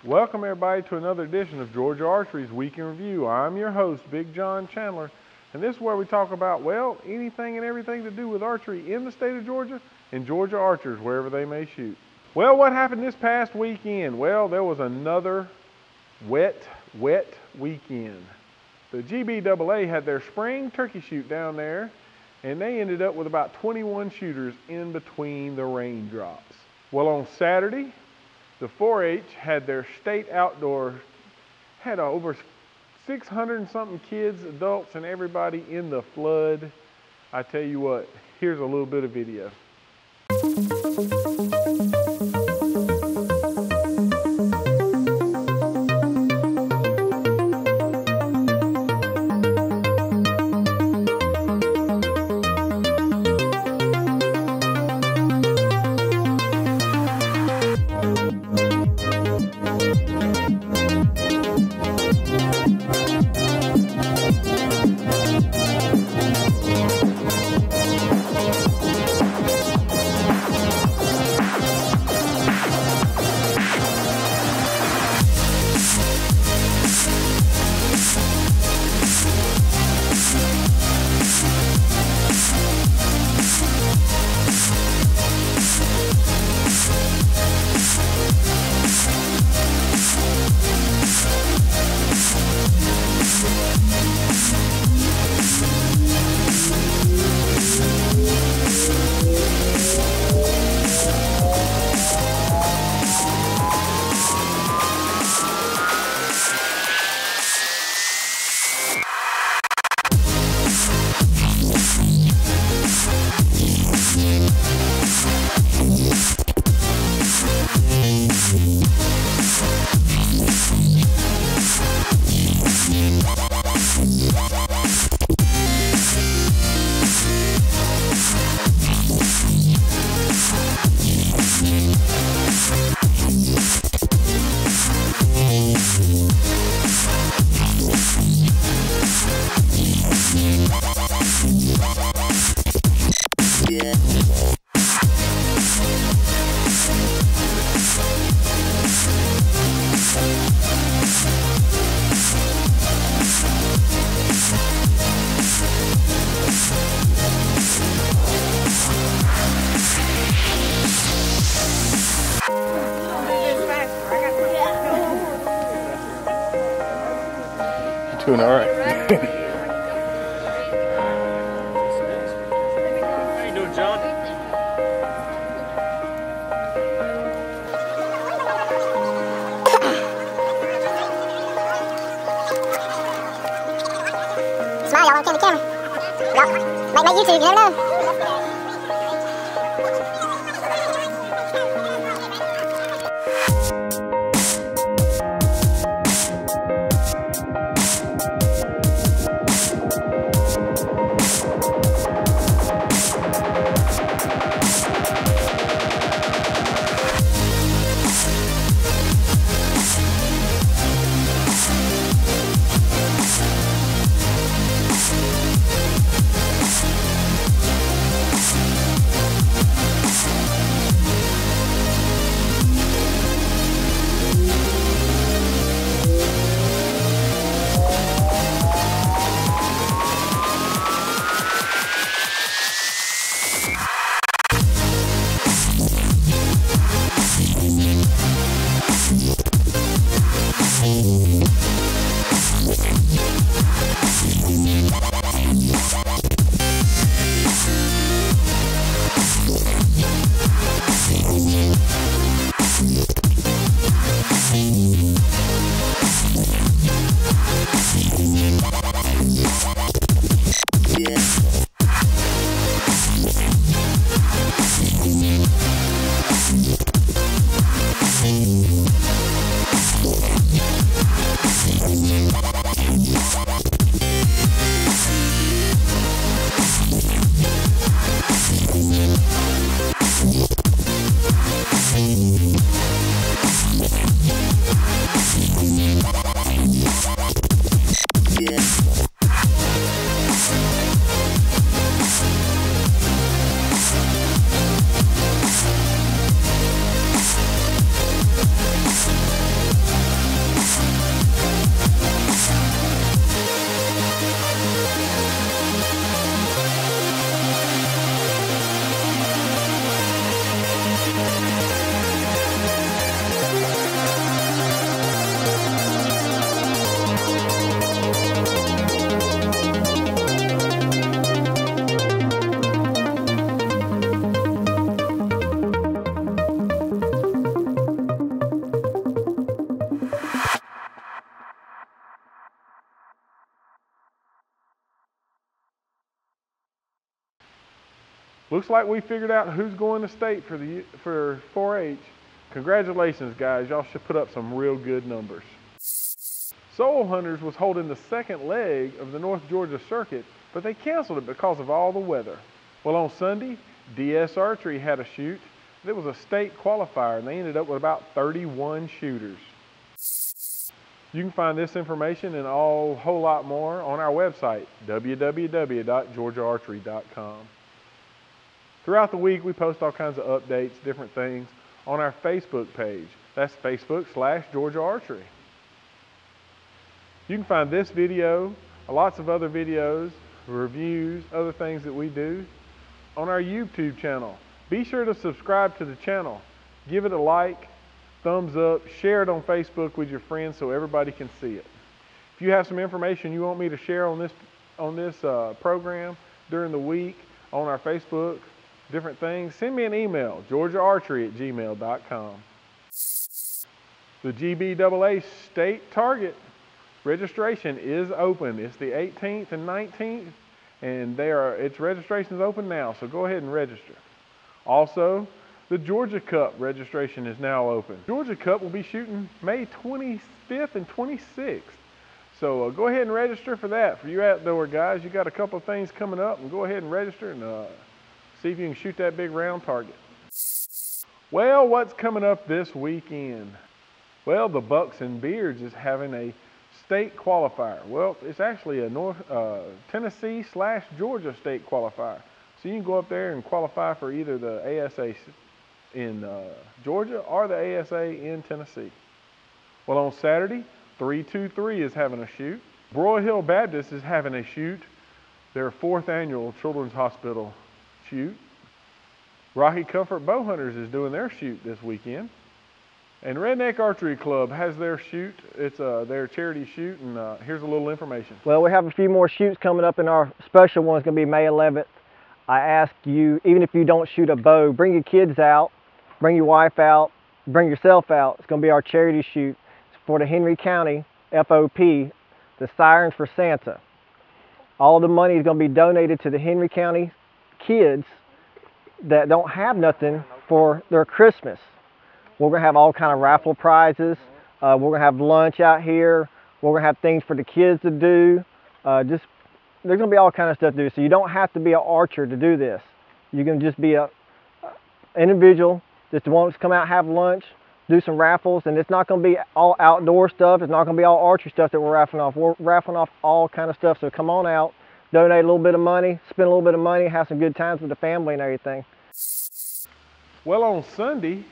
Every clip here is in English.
Welcome everybody to another edition of Georgia Archery's Week in Review. I'm your host, Big John Chandler, and this is where we talk about, well, anything and everything to do with archery in the state of Georgia and Georgia archers, wherever they may shoot. Well, what happened this past weekend? Well, there was another wet weekend. The GBAA had their spring turkey shoot down there, and they ended up with about 21 shooters in between the raindrops. Well, on Saturday, the 4-H had their state outdoor, had over 600 and something kids, adults, and everybody in the flood. I tell you what, here's a little bit of video. Doing all right. How you doing, John? Smile, y'all, on the camera. Well, might make YouTube, you never know. Looks like we figured out who's going to state for 4-H. Congratulations, guys. Y'all should put up some real good numbers. Soul Hunters was holding the second leg of the North Georgia circuit, but they canceled it because of all the weather. Well, on Sunday, DS Archery had a shoot. It was a state qualifier, and they ended up with about 31 shooters. You can find this information and a whole lot more on our website, www.georgiaarchery.com. Throughout the week, we post all kinds of updates, different things, on our Facebook page. That's Facebook/Georgia Archery. You can find this video, lots of other videos, reviews, other things that we do on our YouTube channel. Be sure to subscribe to the channel. Give it a like, thumbs up, share it on Facebook with your friends so everybody can see it. If you have some information you want me to share on this program during the week, on our Facebook, different things, send me an email, georgiaarchery@gmail.com. The GBAA state target registration is open. It's the 18th and 19th, and its registration is open now, so go ahead and register. Also, the Georgia Cup registration is now open. Georgia Cup will be shooting May 25th and 26th. So go ahead and register for that. For you outdoor guys, you got a couple of things coming up, and go ahead and register and see if you can shoot that big round target. Well, what's coming up this weekend? Well, the Bucks and Beards is having a state qualifier. Well, it's actually a Tennessee/Georgia state qualifier. So you can go up there and qualify for either the ASA in Georgia or the ASA in Tennessee. Well, on Saturday, 323 is having a shoot. Broad Hill Baptist is having a shoot, their 4th annual Children's Hospital shoot. Rocky Comfort Bow Hunters is doing their shoot this weekend. And Redneck Archery Club has their shoot. It's their charity shoot, and here's a little information. Well, we have a few more shoots coming up, and our special one's going to be May 11th. I ask you, even if you don't shoot a bow, bring your kids out, bring your wife out, bring yourself out. It's going to be our charity shoot. It's for the Henry County FOP, the Sirens for Santa. All the money is going to be donated to the Henry County kids that don't have nothing for their Christmas. We're going to have all kind of raffle prizes. We're going to have lunch out here. We're going to have things for the kids to do. There's going to be all kind of stuff to do. So you don't have to be an archer to do this. You can just be an individual just wants to come out, have lunch, do some raffles, and it's not going to be all outdoor stuff. It's not going to be all archery stuff that we're raffling off. We're raffling off all kind of stuff. So come on out, donate a little bit of money, spend a little bit of money, have some good times with the family and everything. Well, on Sunday,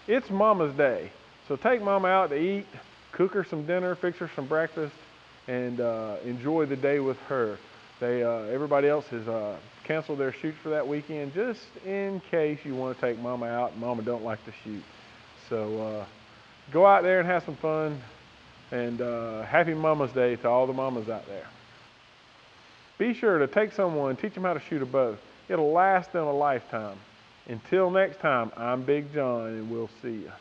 it's Mama's Day. So take Mama out to eat, cook her some dinner, fix her some breakfast, and enjoy the day with her. Everybody else has canceled their shoots for that weekend just in case you want to take Mama out and Mama don't like to shoot. So go out there and have some fun, and happy Mama's Day to all the mamas out there. Be sure to take someone, teach them how to shoot a bow. It'll last them a lifetime. Until next time, I'm Big John, and we'll see you.